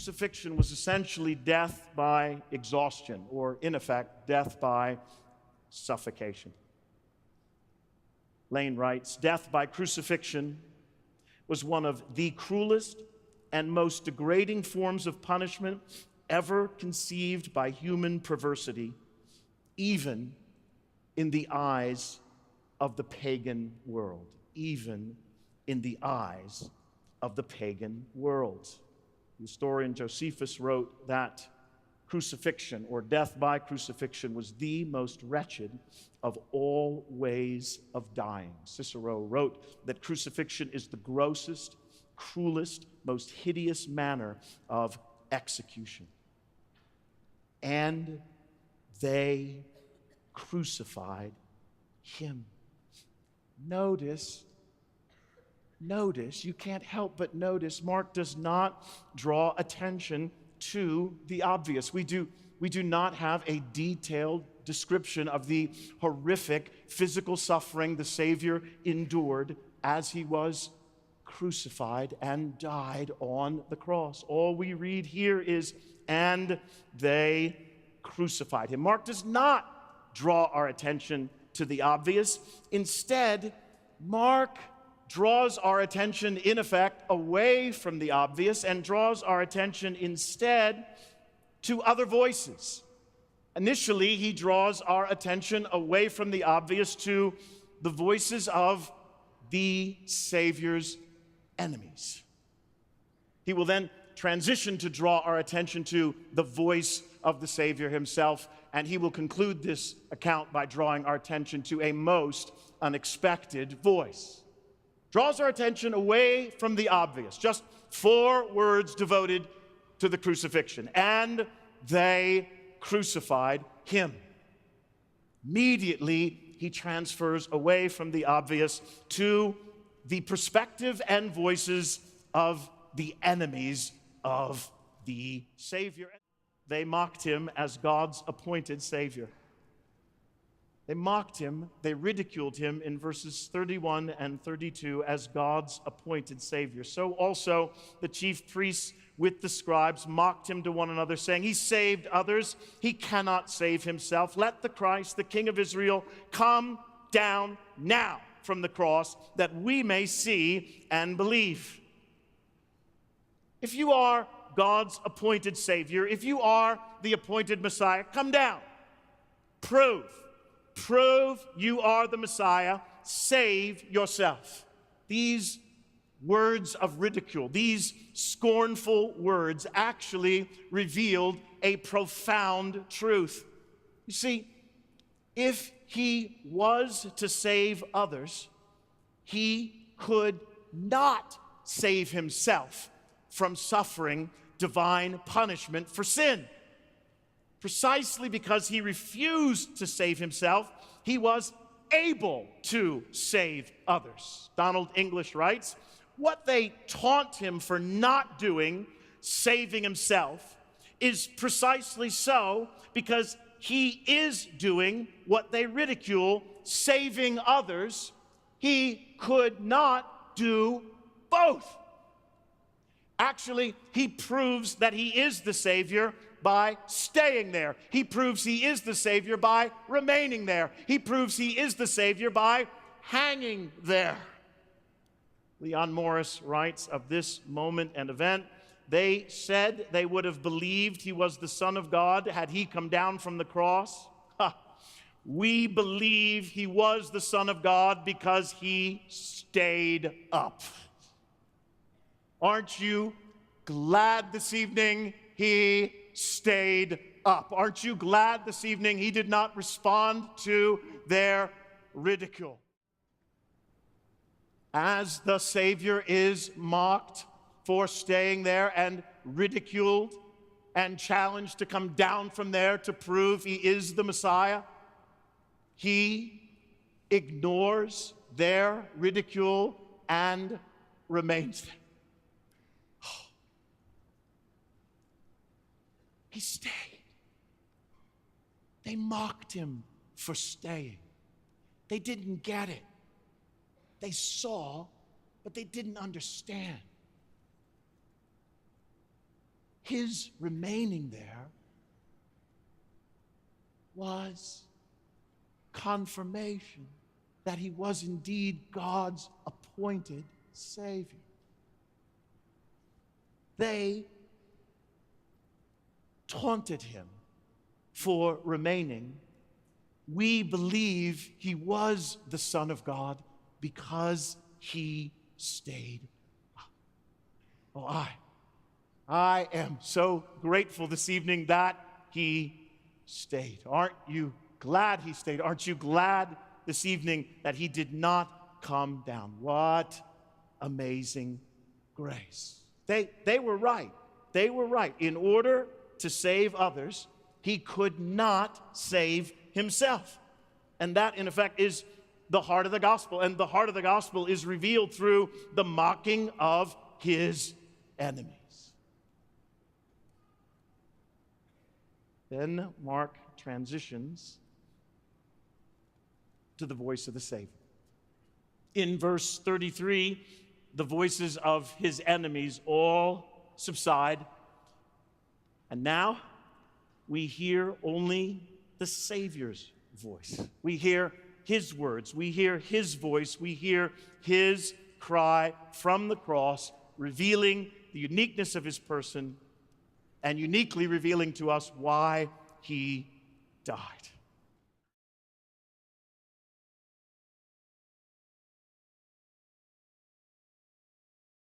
crucifixion was essentially death by exhaustion, or in effect, death by suffocation. Lane writes, "Death by crucifixion was one of the cruelest and most degrading forms of punishment ever conceived by human perversity, even in the eyes of the pagan world." Even in the eyes of the pagan world. The historian Josephus wrote that crucifixion, or death by crucifixion, was the most wretched of all ways of dying. Cicero wrote that crucifixion is the grossest, cruelest, most hideous manner of execution. And they crucified him. Notice, you can't help but notice, Mark does not draw attention to the obvious. We do not have a detailed description of the horrific physical suffering the Savior endured as he was crucified and died on the cross. All we read here is, "And they crucified him." Mark does not draw our attention to the obvious. Instead, Mark draws our attention, in effect, away from the obvious and draws our attention instead to other voices. Initially, he draws our attention away from the obvious to the voices of the Savior's enemies. He will then transition to draw our attention to the voice of the Savior himself, and he will conclude this account by drawing our attention to a most unexpected voice. Draws our attention away from the obvious. Just 4 words devoted to the crucifixion. "And they crucified him." Immediately, he transfers away from the obvious to the perspective and voices of the enemies of the Savior. They mocked him as God's appointed Savior. They mocked him, they ridiculed him in verses 31 and 32 as God's appointed Savior. So also the chief priests with the scribes mocked him to one another, saying, "He saved others, he cannot save himself. Let the Christ, the King of Israel, come down now from the cross, that we may see and believe." If you are God's appointed Savior, if you are the appointed Messiah, come down. Prove you are the Messiah. Save yourself. These words of ridicule, these scornful words, actually revealed a profound truth. You see, if he was to save others, he could not save himself from suffering divine punishment for sin. Precisely because he refused to save himself, he was able to save others. Donald English writes, "What they taunt him for not doing, saving himself, is precisely so because he is doing what they ridicule, saving others. He could not do both." Actually, he proves that he is the Savior by staying there. He proves he is the Savior by remaining there. He proves he is the Savior by hanging there. Leon Morris writes of this moment and event, "They said they would have believed he was the Son of God had he come down from the cross. We believe he was the Son of God because he stayed up." Aren't you glad this evening he stayed up? Aren't you glad this evening he did not respond to their ridicule? As the Savior is mocked for staying there and ridiculed and challenged to come down from there to prove he is the Messiah, he ignores their ridicule and remains there. He stayed. They mocked him for staying. They didn't get it. They saw, but they didn't understand. his remaining there was confirmation that he was indeed God's appointed Savior. They taunted him for remaining. We believe he was the Son of God because he stayed. Oh, I am so grateful this evening that he stayed. Aren't you glad he stayed? Aren't you glad this evening that he did not come down? What amazing grace. They were right. They were right. In order to save others, he could not save himself. And that, in effect, is the heart of the gospel. And the heart of the gospel is revealed through the mocking of his enemies. Then Mark transitions to the voice of the Savior. In verse 33, the voices of his enemies all subside. And now we hear only the Savior's voice. We hear his words. We hear his voice. We hear his cry from the cross, revealing the uniqueness of his person and uniquely revealing to us why he died.